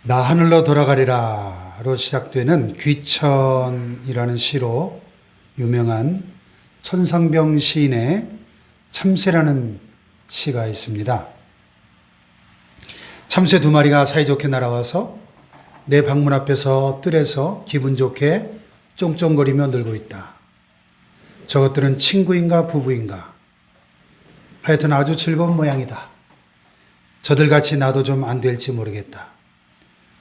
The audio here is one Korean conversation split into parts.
나 하늘로 돌아가리라로 시작되는 귀천이라는 시로 유명한 천상병 시인의 참새라는 시가 있습니다. 참새 두 마리가 사이좋게 날아와서 내 방문 앞에서 뜰에서 기분 좋게 쫑쫑거리며 놀고 있다. 저것들은 친구인가 부부인가? 하여튼 아주 즐거운 모양이다. 저들같이 나도 좀 안 될지 모르겠다.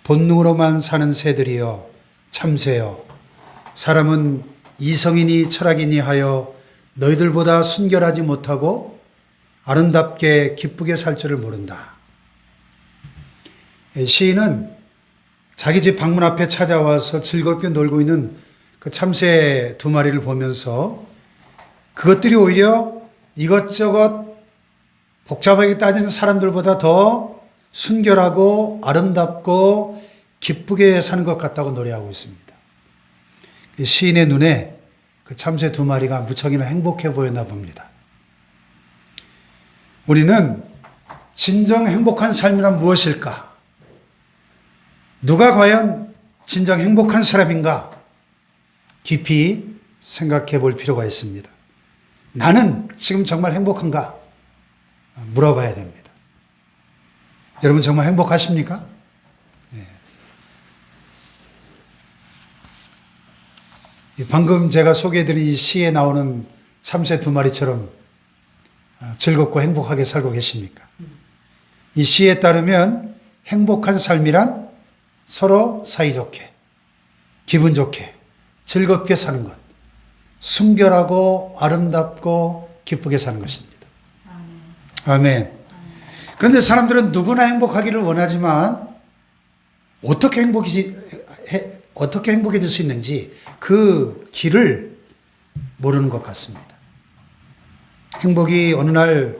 본능으로만 사는 새들이여, 참새여. 사람은 이성이니 철학이니 하여 너희들보다 순결하지 못하고 아름답게 기쁘게 살 줄을 모른다. 시인은 자기 집 방문 앞에 찾아와서 즐겁게 놀고 있는 그 참새 두 마리를 보면서 그것들이 오히려 이것저것 복잡하게 따지는 사람들보다 더 순결하고 아름답고 기쁘게 사는 것 같다고 노래하고 있습니다. 시인의 눈에 그 참새 두 마리가 무척이나 행복해 보였나 봅니다. 우리는 진정 행복한 삶이란 무엇일까? 누가 과연 진정 행복한 사람인가? 깊이 생각해 볼 필요가 있습니다. 나는 지금 정말 행복한가? 물어봐야 됩니다. 여러분 정말 행복하십니까? 네. 방금 제가 소개해드린 이 시에 나오는 참새 두 마리처럼 즐겁고 행복하게 살고 계십니까? 이 시에 따르면 행복한 삶이란 서로 사이좋게, 기분 좋게, 즐겁게 사는 것, 순결하고 아름답고 기쁘게 사는 것입니다. 아멘. 그런데 사람들은 누구나 행복하기를 원하지만 어떻게 행복해질 수 있는지 그 길을 모르는 것 같습니다. 행복이 어느 날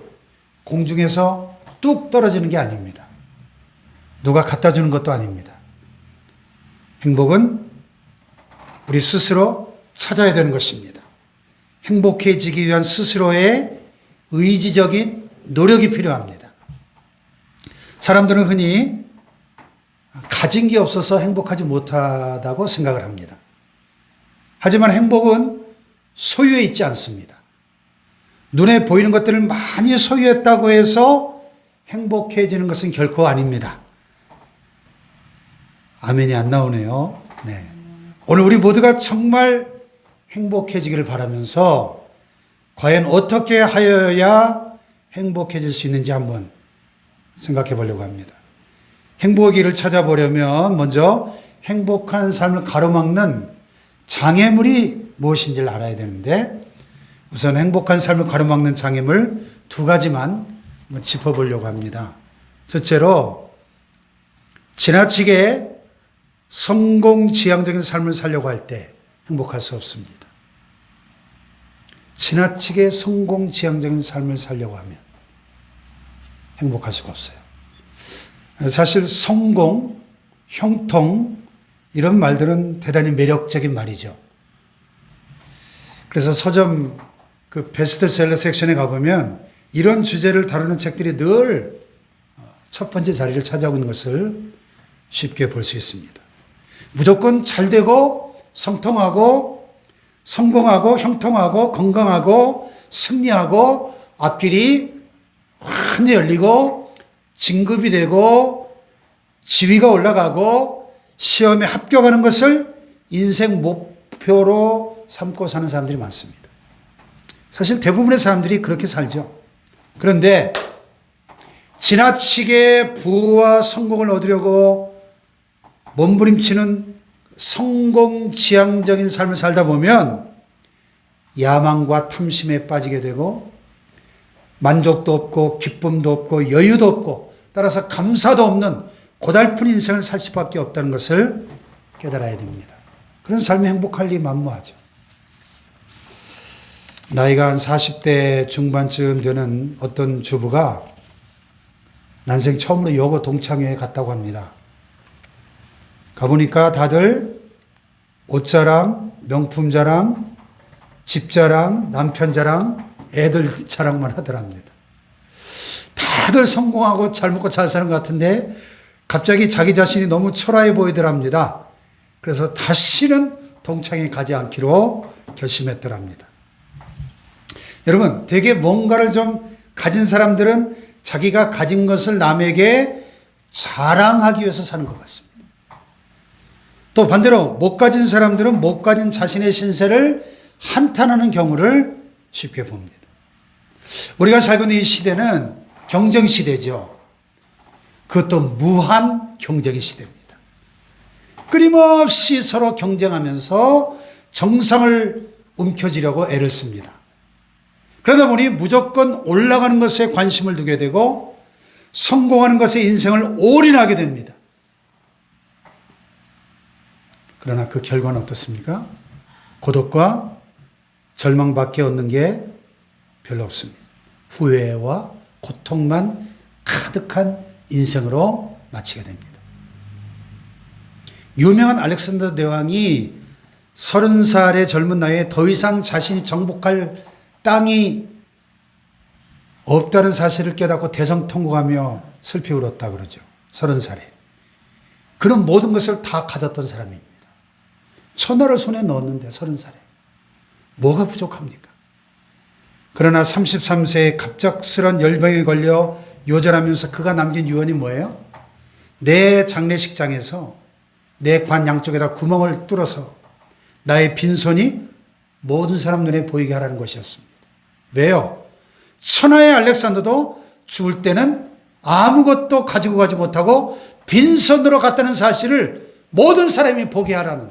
공중에서 뚝 떨어지는 게 아닙니다. 누가 갖다 주는 것도 아닙니다. 행복은 우리 스스로 찾아야 되는 것입니다. 행복해지기 위한 스스로의 의지적인 노력이 필요합니다. 사람들은 흔히 가진 게 없어서 행복하지 못하다고 생각을 합니다. 하지만 행복은 소유에 있지 않습니다. 눈에 보이는 것들을 많이 소유했다고 해서 행복해지는 것은 결코 아닙니다. 아멘이 안 나오네요. 네. 오늘 우리 모두가 정말 행복해지기를 바라면서 과연 어떻게 하여야 행복해질 수 있는지 한번 생각해 보려고 합니다. 행복의 길을 찾아보려면 먼저 행복한 삶을 가로막는 장애물이 무엇인지를 알아야 되는데 우선 행복한 삶을 가로막는 장애물 두 가지만 짚어보려고 합니다. 첫째로 지나치게 성공지향적인 삶을 살려고 할 때 행복할 수 없습니다. 지나치게 성공지향적인 삶을 살려고 하면 행복할 수가 없어요. 사실 성공, 형통 이런 말들은 대단히 매력적인 말이죠. 그래서 서점 그 베스트셀러 섹션에 가보면 이런 주제를 다루는 책들이 늘 첫 번째 자리를 차지하고 있는 것을 쉽게 볼 수 있습니다. 무조건 잘 되고 성통하고 성공하고 형통하고 건강하고 승리하고 앞길이 환히 열리고 진급이 되고 지위가 올라가고 시험에 합격하는 것을 인생 목표로 삼고 사는 사람들이 많습니다. 사실 대부분의 사람들이 그렇게 살죠. 그런데 지나치게 부와 성공을 얻으려고 몸부림치는 성공지향적인 삶을 살다 보면 야망과 탐심에 빠지게 되고 만족도 없고 기쁨도 없고 여유도 없고 따라서 감사도 없는 고달픈 인생을 살 수밖에 없다는 것을 깨달아야 됩니다. 그런 삶이 행복할 리 만무하죠. 나이가 한 40대 중반쯤 되는 어떤 주부가 난생 처음으로 여고 동창회에 갔다고 합니다. 가보니까 다들 옷자랑, 명품 자랑, 집 자랑, 남편 자랑, 애들 자랑만 하더랍니다. 다들 성공하고 잘 먹고 잘 사는 것 같은데 갑자기 자기 자신이 너무 초라해 보이더랍니다. 그래서 다시는 동창회 가지 않기로 결심했더랍니다. 여러분, 되게 뭔가를 좀 가진 사람들은 자기가 가진 것을 남에게 자랑하기 위해서 사는 것 같습니다. 또 반대로 못 가진 사람들은 못 가진 자신의 신세를 한탄하는 경우를 쉽게 봅니다. 우리가 살고 있는 이 시대는 경쟁 시대죠. 그것도 무한 경쟁의 시대입니다. 끊임없이 서로 경쟁하면서 정상을 움켜쥐려고 애를 씁니다. 그러다 보니 무조건 올라가는 것에 관심을 두게 되고 성공하는 것에 인생을 올인하게 됩니다. 그러나 그 결과는 어떻습니까? 고독과 절망밖에 얻는 게 별로 없습니다. 후회와 고통만 가득한 인생으로 마치게 됩니다. 유명한 알렉산더 대왕이 30살의 젊은 나이에 더 이상 자신이 정복할 땅이 없다는 사실을 깨닫고 대성통곡하며 슬피 울었다 그러죠. 30살에. 그는 모든 것을 다 가졌던 사람입니다. 천하를 손에 넣었는데 30살에. 뭐가 부족합니까? 그러나 33세에 갑작스런 열병에 걸려 요절하면서 그가 남긴 유언이 뭐예요? 내 장례식장에서 내 관 양쪽에다 구멍을 뚫어서 나의 빈손이 모든 사람 눈에 보이게 하라는 것이었습니다. 왜요? 천하의 알렉산더도 죽을 때는 아무것도 가지고 가지 못하고 빈손으로 갔다는 사실을 모든 사람이 보게 하라는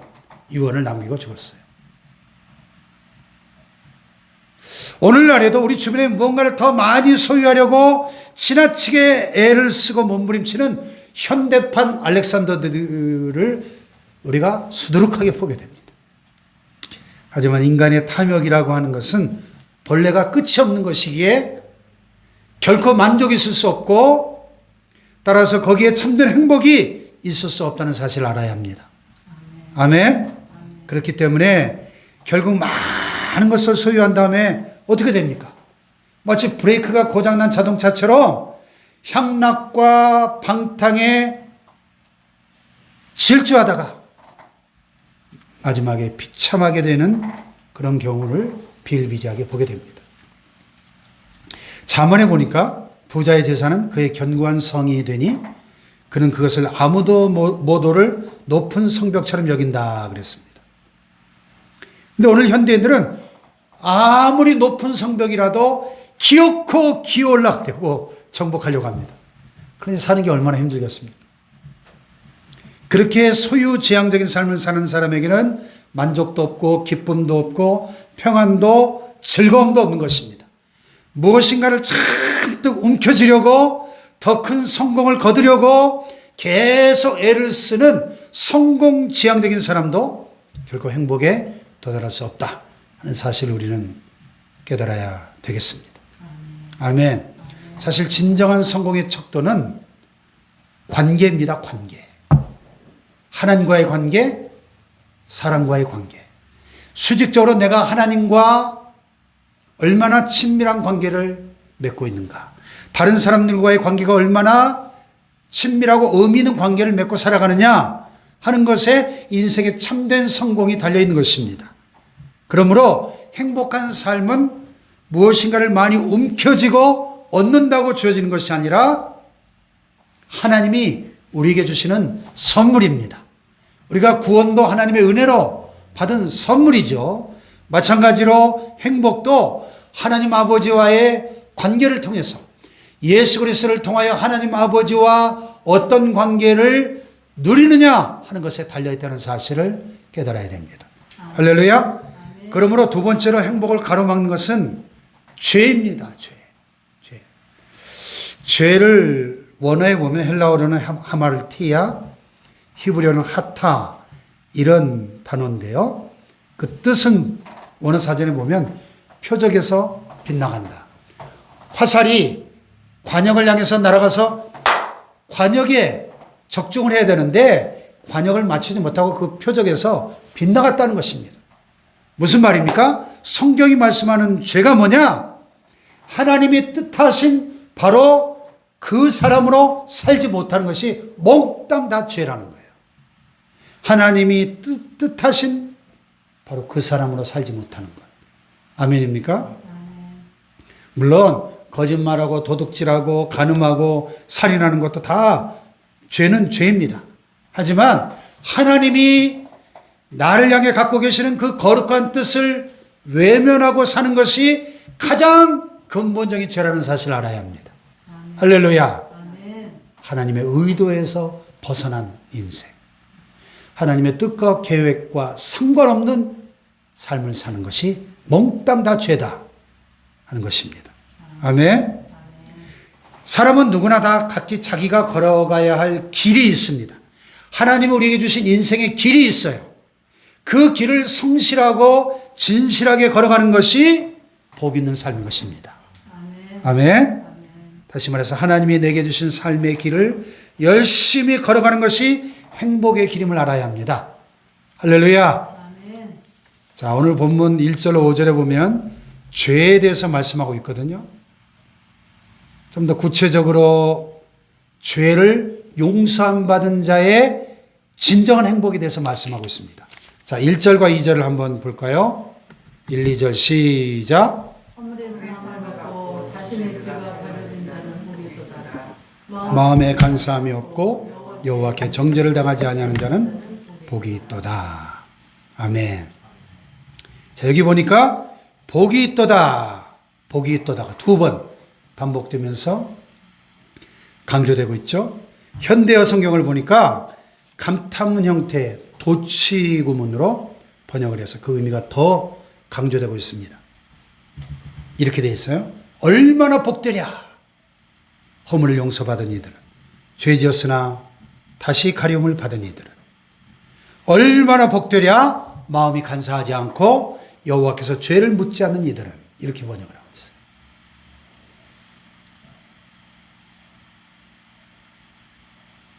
유언을 남기고 죽었어요. 오늘날에도 우리 주변에 무언가를 더 많이 소유하려고 지나치게 애를 쓰고 몸부림치는 현대판 알렉산더들을 우리가 수두룩하게 보게 됩니다. 하지만 인간의 탐욕이라고 하는 것은 본래가 끝이 없는 것이기에 결코 만족이 있을 수 없고 따라서 거기에 참된 행복이 있을 수 없다는 사실을 알아야 합니다. 아멘. 그렇기 때문에 결국 많은 것을 소유한 다음에 어떻게 됩니까? 마치 브레이크가 고장난 자동차처럼 향락과 방탕에 질주하다가 마지막에 비참하게 되는 그런 경우를 비일비재하게 보게 됩니다. 잠언에 보니까 부자의 재산은 그의 견고한 성이 되니 그는 그것을 아무도 못 오를 높은 성벽처럼 여긴다 그랬습니다. 근데 오늘 현대인들은 아무리 높은 성벽이라도 기어코 기어 올라가려고 정복하려고 합니다. 그런데 사는 게 얼마나 힘들겠습니까? 그렇게 소유지향적인 삶을 사는 사람에게는 만족도 없고 기쁨도 없고 평안도 즐거움도 없는 것입니다. 무엇인가를 잔뜩 움켜쥐려고 더 큰 성공을 거두려고 계속 애를 쓰는 성공지향적인 사람도 결코 행복에 도달할 수 없다 하는 사실을 우리는 깨달아야 되겠습니다. 아멘. 사실 진정한 성공의 척도는 관계입니다. 관계. 하나님과의 관계, 사람과의 관계. 수직적으로 내가 하나님과 얼마나 친밀한 관계를 맺고 있는가. 다른 사람들과의 관계가 얼마나 친밀하고 의미 있는 관계를 맺고 살아가느냐 하는 것에 인생의 참된 성공이 달려있는 것입니다. 그러므로 행복한 삶은 무엇인가를 많이 움켜쥐고 얻는다고 주어지는 것이 아니라 하나님이 우리에게 주시는 선물입니다. 우리가 구원도 하나님의 은혜로 받은 선물이죠. 마찬가지로 행복도 하나님 아버지와의 관계를 통해서 예수 그리스도를 통하여 하나님 아버지와 어떤 관계를 누리느냐 하는 것에 달려있다는 사실을 깨달아야 됩니다. 할렐루야. 그러므로 두 번째로 행복을 가로막는 것은 죄입니다. 죄를 원어에 보면 헬라어로는 하마르티아, 히브리어는 하타 이런 단어인데요. 그 뜻은 원어 사전에 보면 표적에서 빗나간다. 화살이 관역을 향해서 날아가서 관역에 적중을 해야 되는데 관역을 맞추지 못하고 그 표적에서 빗나갔다는 것입니다. 무슨 말입니까? 성경이 말씀하는 죄가 뭐냐? 하나님이 뜻하신 바로 그 사람으로 살지 못하는 것이 몽땅 다 죄라는 거예요. 하나님이 뜻하신 바로 그 사람으로 살지 못하는 거예요. 아멘입니까? 물론 거짓말하고 도둑질하고 간음하고 살인하는 것도 다 죄는 죄입니다. 하지만 하나님이 나를 향해 갖고 계시는 그 거룩한 뜻을 외면하고 사는 것이 가장 근본적인 죄라는 사실을 알아야 합니다. 할렐루야. 하나님의 의도에서 벗어난 인생. 하나님의 뜻과 계획과 상관없는 삶을 사는 것이 몽땅 다 죄다 하는 것입니다. 아멘. 사람은 누구나 다 각기 자기가 걸어가야 할 길이 있습니다. 하나님이 우리에게 주신 인생의 길이 있어요. 그 길을 성실하고 진실하게 걸어가는 것이 복 있는 삶인 것입니다. 아멘. 다시 말해서 하나님이 내게 주신 삶의 길을 열심히 걸어가는 것이 행복의 길임을 알아야 합니다. 할렐루야. 자, 오늘 본문 1절 5절에 보면 죄에 대해서 말씀하고 있거든요. 좀 더 구체적으로 죄를 용서함 받은 자의 진정한 행복에 대해서 말씀하고 있습니다. 자, 1절과 2절을 한번 볼까요? 1, 2절 시작. 마음에 간사함이 없고 여호와께 정죄를 당하지 아니하는 자는 복이 있도다. 아멘. 자, 여기 보니까 복이 있도다, 복이 있도다가 두 번 반복되면서 강조되고 있죠. 현대어 성경을 보니까 감탄문 형태의 도치구문으로 번역을 해서 그 의미가 더 강조되고 있습니다. 이렇게 되어 있어요. 얼마나 복되냐. 허물을 용서받은 이들은, 죄지었으나 다시 가리움을 받은 이들은. 얼마나 복되랴. 마음이 간사하지 않고 여호와께서 죄를 묻지 않는 이들은. 이렇게 번역을 하고 있어요.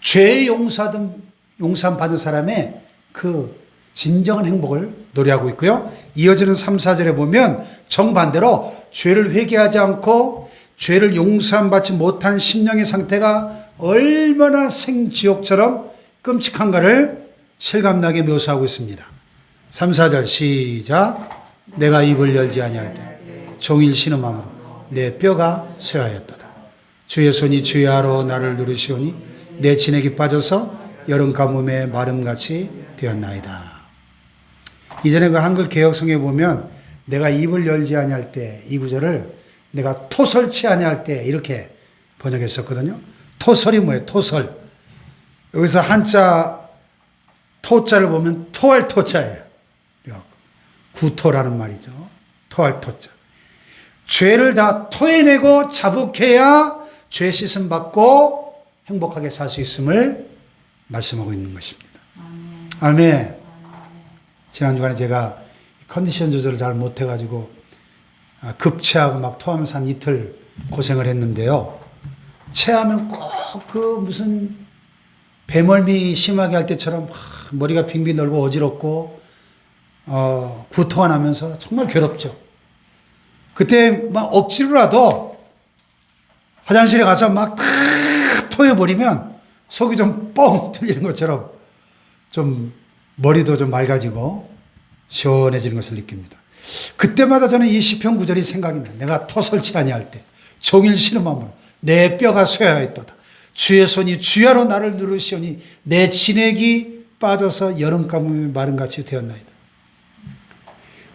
죄 용서함 받은 사람의 그 진정한 행복을 노래하고 있고요. 이어지는 3, 4절에 보면 정반대로 죄를 회개하지 않고 죄를 용서함 받지 못한 심령의 상태가 얼마나 생지옥처럼 끔찍한가를 실감나게 묘사하고 있습니다. 3, 4절 시작. 내가 입을 열지 아니할 때 종일 신음함으로 내 뼈가 쇠하였도다. 주의 손이 주야로 나를 누르시오니 내 진액이 빠져서 여름 가뭄에 마름같이 되었나이다. 이전에 그 한글 개혁성에 보면 내가 입을 열지 아니할 때 이 구절을 내가 토설치 아니할 때 이렇게 번역했었거든요. 토설이 뭐예요? 토설. 여기서 한자 토자를 보면 토할 토자예요. 구토라는 말이죠. 토할 토자. 죄를 다 토해내고 자복해야 죄 씻음 받고 행복하게 살 수 있음을 말씀하고 있는 것입니다. 아멘. 지난 주간에 제가 컨디션 조절을 잘 못해가지고 급체하고 막 토하면서 한 이틀 고생을 했는데요. 체하면 꼭 그 무슨 배멀미 심하게 할 때처럼 머리가 빙빙 돌고 어지럽고 구토가 나면서 정말 괴롭죠. 그때 막 억지로라도 화장실에 가서 막 토해버리면 속이 좀 뻥 뚫리는 것처럼 좀 머리도 좀 맑아지고 시원해지는 것을 느낍니다. 그때마다 저는 이 시편 9절이 생각이 나요. 내가 토설치 아니할 때 종일 신음함으로 내 뼈가 쇠하였도다. 주의 손이 주야로 나를 누르시오니 내 진액이 빠져서 여름 가뭄에 마름같이 되었나이다.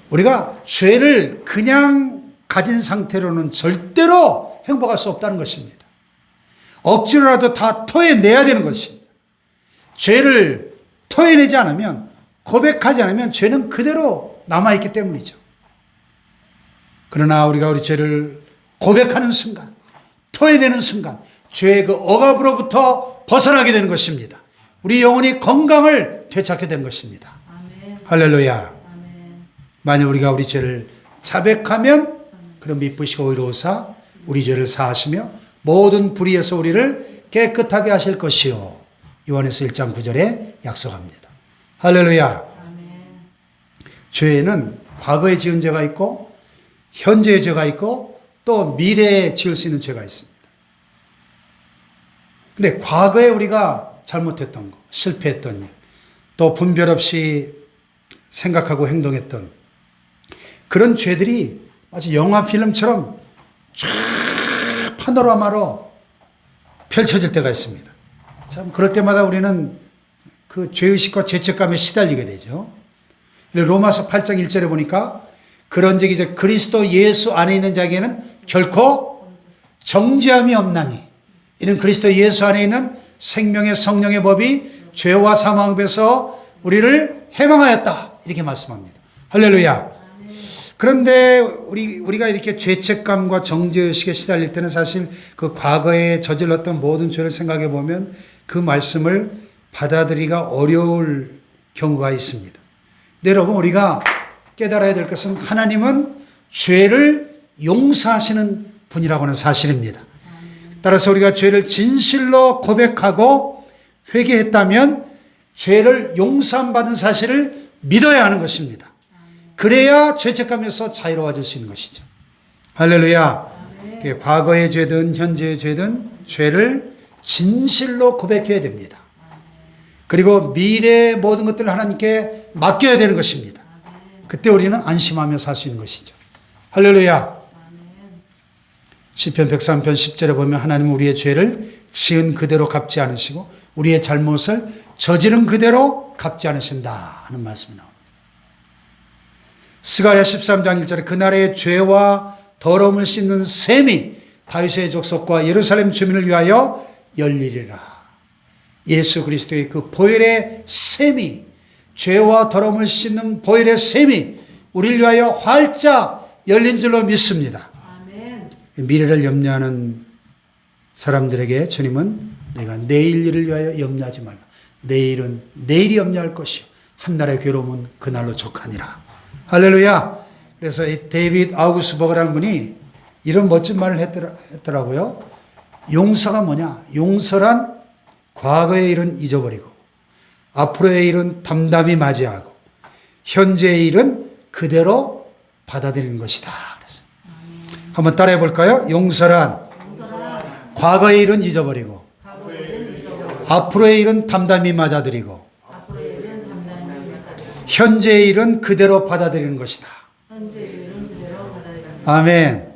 우리가 죄를 그냥 가진 상태로는 절대로 행복할 수 없다는 것입니다. 억지로라도 다 토해내야 되는 것입니다. 죄를 토해내지 않으면, 고백하지 않으면 죄는 그대로 남아있기 때문이죠. 그러나 우리가 우리 죄를 고백하는 순간, 토해내는 순간 죄의 그 억압으로부터 벗어나게 되는 것입니다. 우리 영혼이 건강을 되찾게 된 것입니다. 아멘. 할렐루야. 아멘. 만약 우리가 우리 죄를 자백하면 그럼 미쁘시고 의로우사 우리 죄를 사하시며 모든 불의에서 우리를 깨끗하게 하실 것이요. 요한에서 1장 9절에 약속합니다. 할렐루야. 아멘. 죄는 과거에 지은 죄가 있고 현재의 죄가 있고 또 미래에 지을 수 있는 죄가 있습니다. 근데 과거에 우리가 잘못했던 거, 실패했던 일, 또 분별 없이 생각하고 행동했던 그런 죄들이 마치 영화 필름처럼 쫙 파노라마로 펼쳐질 때가 있습니다. 참 그럴 때마다 우리는 그 죄의식과 죄책감에 시달리게 되죠. 로마서 8장 1절에 보니까 그런즉 이제 그리스도 예수 안에 있는 자에게는 결코 정죄함이 없나니 이는 그리스도 예수 안에 있는 생명의 성령의 법이 죄와 사망에서 우리를 해방하였다 이렇게 말씀합니다. 할렐루야. 그런데 우리가 이렇게 죄책감과 정죄의식에 시달릴 때는 사실 그 과거에 저질렀던 모든 죄를 생각해 보면 그 말씀을 받아들이기가 어려울 경우가 있습니다. 근데 여러분 우리가 깨달아야 될 것은 하나님은 죄를 용서하시는 분이라고 하는 사실입니다. 따라서 우리가 죄를 진실로 고백하고 회개했다면 죄를 용서받은 사실을 믿어야 하는 것입니다. 그래야 죄책감에서 자유로워질 수 있는 것이죠. 할렐루야. 과거의 죄든 현재의 죄든 죄를 진실로 고백해야 됩니다. 그리고 미래의 모든 것들을 하나님께 맡겨야 되는 것입니다. 그때 우리는 안심하며 살 수 있는 것이죠. 할렐루야. 시편 103편 10절에 보면 하나님은 우리의 죄를 지은 그대로 갚지 않으시고 우리의 잘못을 저지른 그대로 갚지 않으신다 하는 말씀이 나옵니다. 스가랴 13장 1절에 그날의 죄와 더러움을 씻는 셈이 다윗의 족속과 예루살렘 주민을 위하여 열리리라. 예수 그리스도의 그 보혈의 셈이, 죄와 더러움을 씻는 보혈의 셈이 우리를 위하여 활짝 열린 줄로 믿습니다. 아멘. 미래를 염려하는 사람들에게 주님은 내가 내일 일을 위하여 염려하지 말라. 내일은 내일이 염려할 것이요 한날의 괴로움은 그날로 족하니라. 할렐루야. 그래서 이 데이빗 아우구스버그라는 분이 이런 멋진 말을 했더라고요. 용서가 뭐냐? 용서란 과거의 일은 잊어버리고 앞으로의 일은 담담히 맞이하고 현재의 일은 그대로 받아들이는 것이다. 그랬어요. 한번 따라해 볼까요? 용서란 과거의 일은 잊어버리고 앞으로의 일은 담담히 맞아들이고 현재의 일은 그대로 받아들이는 것이다. 아멘.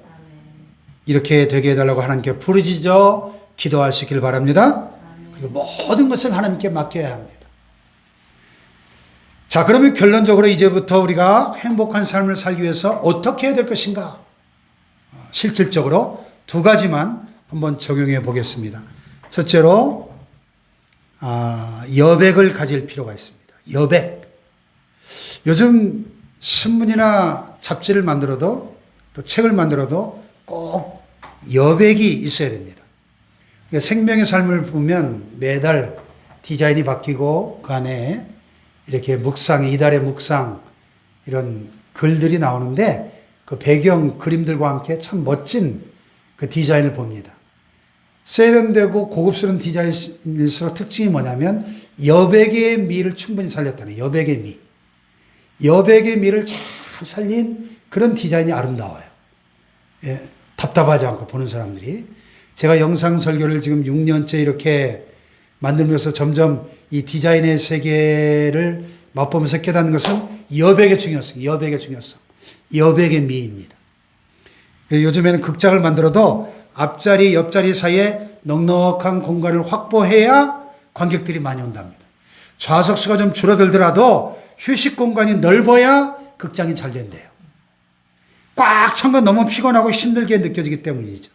이렇게 되게 해달라고 하나님께 부르짖어 기도할 수 있길 바랍니다. 그리고 모든 것을 하나님께 맡겨야 합니다. 자, 그러면 결론적으로 이제부터 우리가 행복한 삶을 살기 위해서 어떻게 해야 될 것인가? 실질적으로 두 가지만 한번 적용해 보겠습니다. 첫째로 여백을 가질 필요가 있습니다. 여백. 요즘 신문이나 잡지를 만들어도 또 책을 만들어도 꼭 여백이 있어야 됩니다. 생명의 삶을 보면 매달 디자인이 바뀌고 그 안에 이렇게 묵상, 이달의 묵상 이런 글들이 나오는데 그 배경 그림들과 함께 참 멋진 그 디자인을 봅니다. 세련되고 고급스러운 디자인일수록 특징이 뭐냐면 여백의 미를 충분히 살렸다는 여백의 미. 여백의 미를 잘 살린 그런 디자인이 아름다워요. 예, 답답하지 않고 보는 사람들이. 제가 영상 설교를 지금 6년째 이렇게 만들면서 점점 이 디자인의 세계를 맛보면서 깨닫는 것은 여백의 중요성, 여백의 중요성, 여백의 미입니다. 요즘에는 극장을 만들어도 앞자리, 옆자리 사이에 넉넉한 공간을 확보해야 관객들이 많이 온답니다. 좌석수가 좀 줄어들더라도 휴식 공간이 넓어야 극장이 잘 된대요. 꽉 찬 건 너무 피곤하고 힘들게 느껴지기 때문이죠.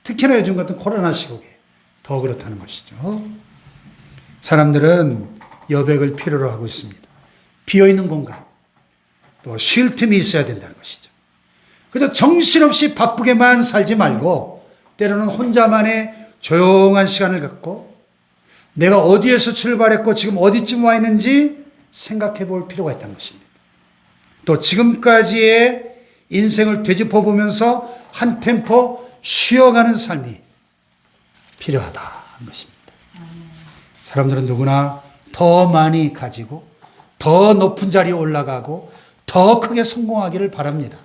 특히나 요즘 같은 코로나 시국에 더 그렇다는 것이죠. 사람들은 여백을 필요로 하고 있습니다. 비어있는 공간, 또 쉴 틈이 있어야 된다는 것이죠. 그래서 정신없이 바쁘게만 살지 말고 때로는 혼자만의 조용한 시간을 갖고 내가 어디에서 출발했고 지금 어디쯤 와 있는지 생각해 볼 필요가 있다는 것입니다. 또 지금까지의 인생을 되짚어 보면서 한 템포 쉬어가는 삶이 필요하다는 것입니다. 사람들은 누구나 더 많이 가지고 더 높은 자리에 올라가고 더 크게 성공하기를 바랍니다.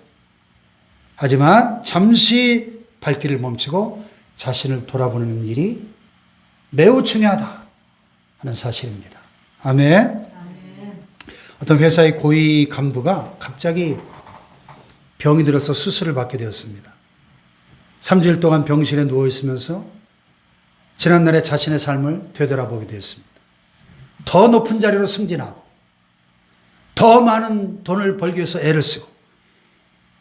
하지만 잠시 발길을 멈추고 자신을 돌아보는 일이 매우 중요하다 하는 사실입니다. 아멘. 어떤 회사의 고위 간부가 갑자기 병이 들어서 수술을 받게 되었습니다. 3주일 동안 병실에 누워 있으면서 지난날의 자신의 삶을 되돌아보게 되었습니다. 더 높은 자리로 승진하고 더 많은 돈을 벌기 위해서 애를 쓰고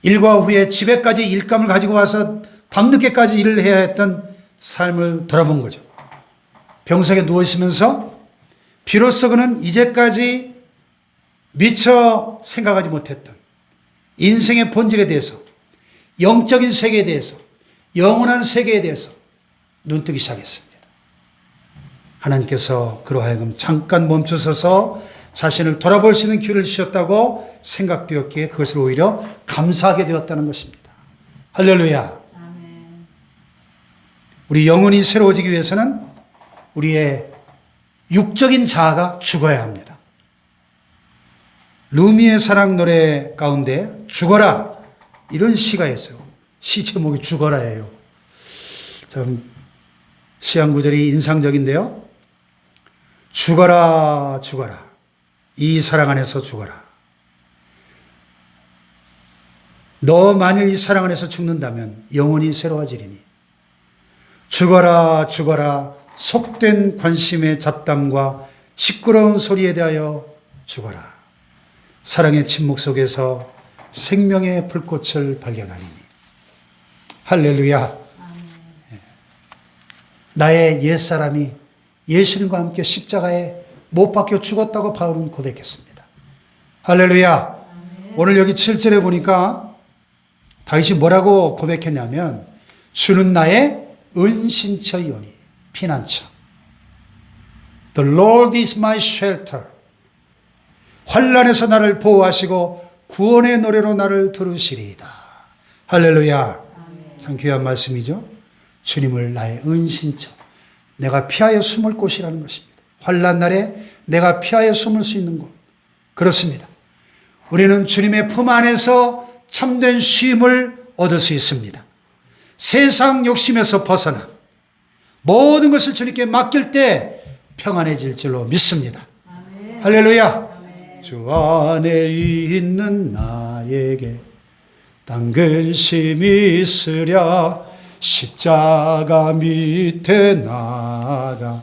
일과 후에 집에까지 일감을 가지고 와서 밤늦게까지 일을 해야 했던 삶을 돌아본 거죠. 병석에 누워 있으면서 비로소 그는 이제까지 미처 생각하지 못했던 인생의 본질에 대해서, 영적인 세계에 대해서, 영원한 세계에 대해서 눈뜨기 시작했습니다. 하나님께서 그로 하여금 잠깐 멈춰서서 자신을 돌아볼 수 있는 기회를 주셨다고 생각되었기에 그것을 오히려 감사하게 되었다는 것입니다. 할렐루야. 우리 영혼이 새로워지기 위해서는 우리의 육적인 자아가 죽어야 합니다. 루미의 사랑 노래 가운데 죽어라 이런 시가 있어요. 시 제목이 죽어라예요. 참 시 한 구절이 인상적인데요. 죽어라 죽어라 이 사랑 안에서 죽어라. 너 만일 이 사랑 안에서 죽는다면 영혼이 새로워지리니 죽어라 죽어라 속된 관심의 잡담과 시끄러운 소리에 대하여 죽어라. 사랑의 침묵 속에서 생명의 불꽃을 발견하리니. 할렐루야. 아멘. 나의 옛사람이 예수님과 함께 십자가에 못 박혀 죽었다고 바울은 고백했습니다. 할렐루야. 아멘. 오늘 여기 7절에 보니까 다윗이 뭐라고 고백했냐면 주는 나의 은신처이오니 피난처. The Lord is my shelter. 환난에서 나를 보호하시고 구원의 노래로 나를 들으시리이다. 할렐루야. 참 귀한 말씀이죠. 주님을 나의 은신처, 내가 피하여 숨을 곳이라는 것입니다. 환난 날에 내가 피하여 숨을 수 있는 곳. 그렇습니다. 우리는 주님의 품 안에서 참된 쉼을 얻을 수 있습니다. 세상 욕심에서 벗어나 모든 것을 주님께 맡길 때 평안해질 줄로 믿습니다. 아멘. 할렐루야. 아멘. 주 안에 있는 나에게 딴 근심이 있으랴 십자가 밑에 나가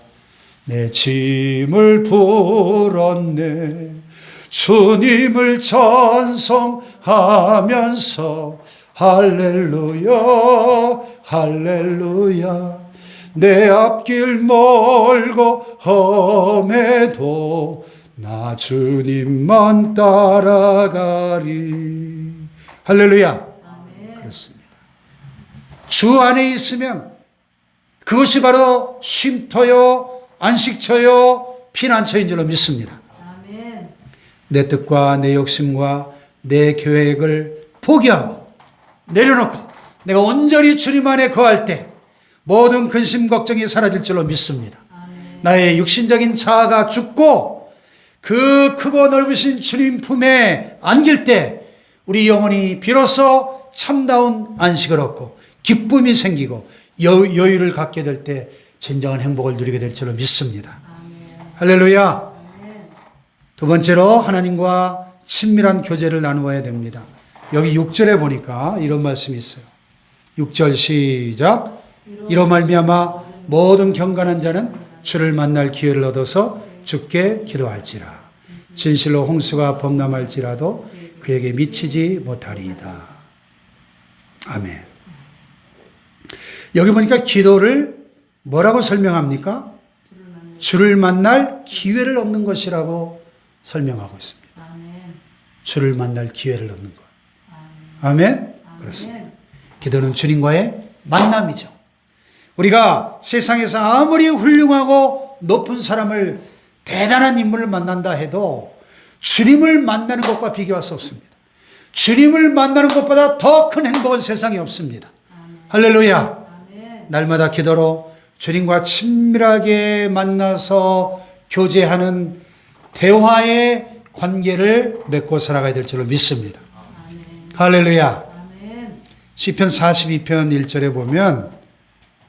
내 짐을 풀었네. 주님을 찬송하면서 할렐루야 할렐루야 내 앞길 멀고 험해도 나 주님만 따라가리. 할렐루야. 아멘. 그렇습니다. 주 안에 있으면 그것이 바로 쉼터요 안식처요 피난처인 줄로 믿습니다. 아멘. 내 뜻과 내 욕심과 내 계획을 포기하고 내려놓고 내가 온전히 주님 안에 거할 때 모든 근심 걱정이 사라질 줄로 믿습니다. 아멘. 나의 육신적인 자아가 죽고 그 크고 넓으신 주님 품에 안길 때 우리 영혼이 비로소 참다운 안식을 얻고 기쁨이 생기고 여유를 갖게 될 때 진정한 행복을 누리게 될 줄로 믿습니다. 아멘. 할렐루야. 아멘. 두 번째로 하나님과 친밀한 교제를 나누어야 됩니다. 여기 6절에 보니까 이런 말씀이 있어요. 6절 시작. 이로 말미암아 모든 경건한 자는 주를 만날 기회를 얻어서 주께 기도할지라. 진실로 홍수가 범람할지라도 그에게 미치지 못하리이다. 아멘. 여기 보니까 기도를 뭐라고 설명합니까? 주를 만날 기회를 얻는 것이라고 설명하고 있습니다. 주를 만날 기회를 얻는 것. 아멘. 그렇습니다. 기도는 주님과의 만남이죠. 우리가 세상에서 아무리 훌륭하고 높은 사람을 대단한 인물을 만난다 해도 주님을 만나는 것과 비교할 수 없습니다. 주님을 만나는 것보다 더 큰 행복은 세상에 없습니다. 아멘. 할렐루야. 아멘. 날마다 기도로 주님과 친밀하게 만나서 교제하는 대화의 관계를 맺고 살아가야 될 줄로 믿습니다. 아멘. 할렐루야. 아멘. 시편 42편 1절에 보면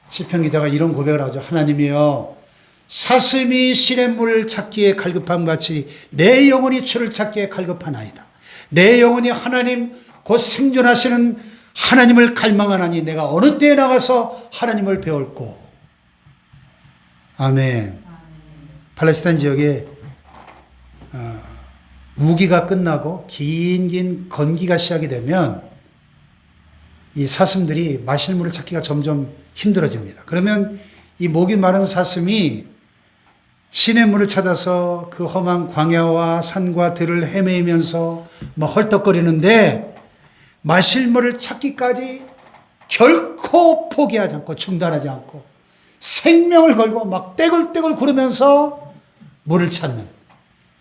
시편 기자가 이런 고백을 하죠. 하나님이여 사슴이 시냇물을 찾기에 갈급함 같이 내 영혼이 주를 찾기에 갈급하나이다. 내 영혼이 하나님 곧 생존하시는 하나님을 갈망하나니 내가 어느 때에 나가서 하나님을 배울꼬. 아멘. 팔레스타인 지역에 우기가 끝나고 긴 건기가 시작이 되면 이 사슴들이 마실 물을 찾기가 점점 힘들어집니다. 그러면 이 목이 마른 사슴이 시냇물을 찾아서 그 험한 광야와 산과 들을 헤매면서 막 헐떡거리는데 마실 물을 찾기까지 결코 포기하지 않고 중단하지 않고 생명을 걸고 막 떼굴떼굴 구르면서 물을 찾는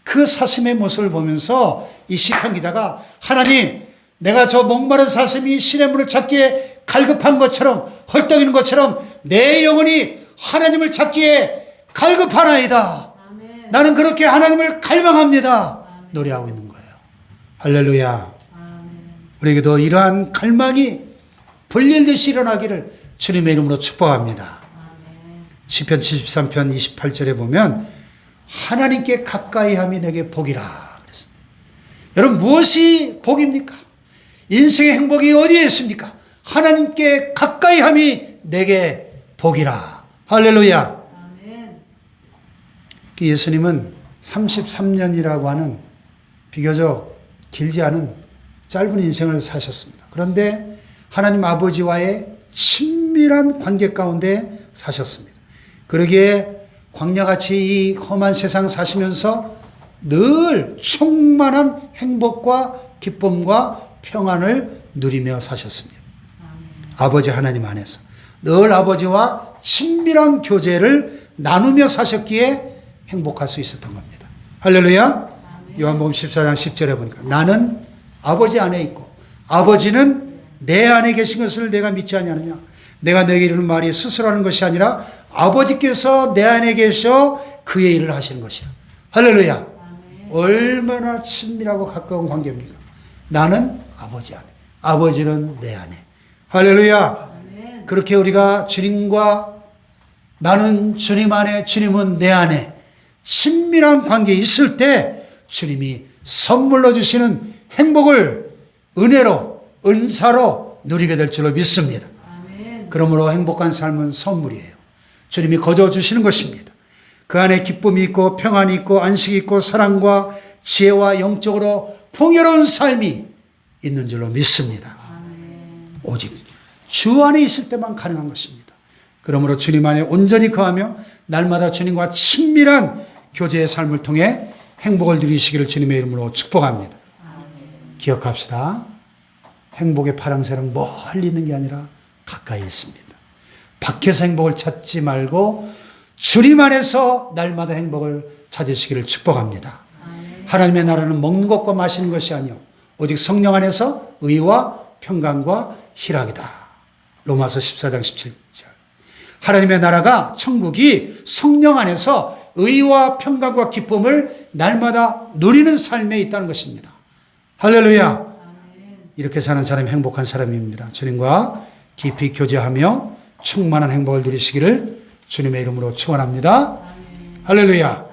그 사슴의 모습을 보면서 이 시편 기자가 하나님, 내가 저 목마른 사슴이 시냇물을 찾기에 갈급한 것처럼 헐떡이는 것처럼 내 영혼이 하나님을 찾기에 갈급하나이다. 아멘. 나는 그렇게 하나님을 갈망합니다. 아멘. 노래하고 있는 거예요. 할렐루야. 아멘. 우리에게도 이러한 갈망이 불릴듯이 일어나기를 주님의 이름으로 축복합니다. 아멘. 시편 73편 28절에 보면 하나님께 가까이함이 내게 복이라 그랬습니다. 여러분, 무엇이 복입니까? 인생의 행복이 어디에 있습니까? 하나님께 가까이함이 내게 복이라. 할렐루야. 아멘. 예수님은 33년이라고 하는 비교적 길지 않은 짧은 인생을 사셨습니다. 그런데 하나님 아버지와의 친밀한 관계 가운데 사셨습니다. 그러기에 광야같이 이 험한 세상 사시면서 늘 충만한 행복과 기쁨과 평안을 누리며 사셨습니다. 아버지 하나님 안에서 늘 아버지와 친밀한 교제를 나누며 사셨기에 행복할 수 있었던 겁니다. 할렐루야. 요한복음 14장 10절에 보니까 나는 아버지 안에 있고 아버지는 내 안에 계신 것을 내가 믿지 아니하느냐. 내가 내게 이르는 말이 스스로 하는 것이 아니라 아버지께서 내 안에 계셔 그의 일을 하시는 것이라. 할렐루야. 아멘. 얼마나 친밀하고 가까운 관계입니까? 나는 아버지 안에, 아버지는 내 안에. 할렐루야. 아멘. 그렇게 우리가 주님과 나는 주님 안에, 주님은 내 안에 친밀한 관계에 있을 때 주님이 선물로 주시는 행복을 은혜로, 은사로 누리게 될 줄로 믿습니다. 아멘. 그러므로 행복한 삶은 선물이에요. 주님이 거저 주시는 것입니다. 그 안에 기쁨이 있고 평안이 있고 안식이 있고 사랑과 지혜와 영적으로 풍요로운 삶이 있는 줄로 믿습니다. 아멘. 오직 주 안에 있을 때만 가능한 것입니다. 그러므로 주님 안에 온전히 거하며 날마다 주님과 친밀한 교제의 삶을 통해 행복을 누리시기를 주님의 이름으로 축복합니다. 아멘. 기억합시다. 행복의 파랑새는 멀리 있는 게 아니라 가까이 있습니다. 밖에서 행복을 찾지 말고 주님 안에서 날마다 행복을 찾으시기를 축복합니다. 아멘. 하나님의 나라는 먹는 것과 마시는 것이 아니요 오직 성령 안에서 의와 평강과 희락이다. 로마서 14장 17절. 하나님의 나라가 천국이 성령 안에서 의와 평강과 기쁨을 날마다 누리는 삶에 있다는 것입니다. 할렐루야. 아멘. 이렇게 사는 사람이 행복한 사람입니다. 주님과 깊이 교제하며 충만한 행복을 누리시기를 주님의 이름으로 축원합니다. 할렐루야.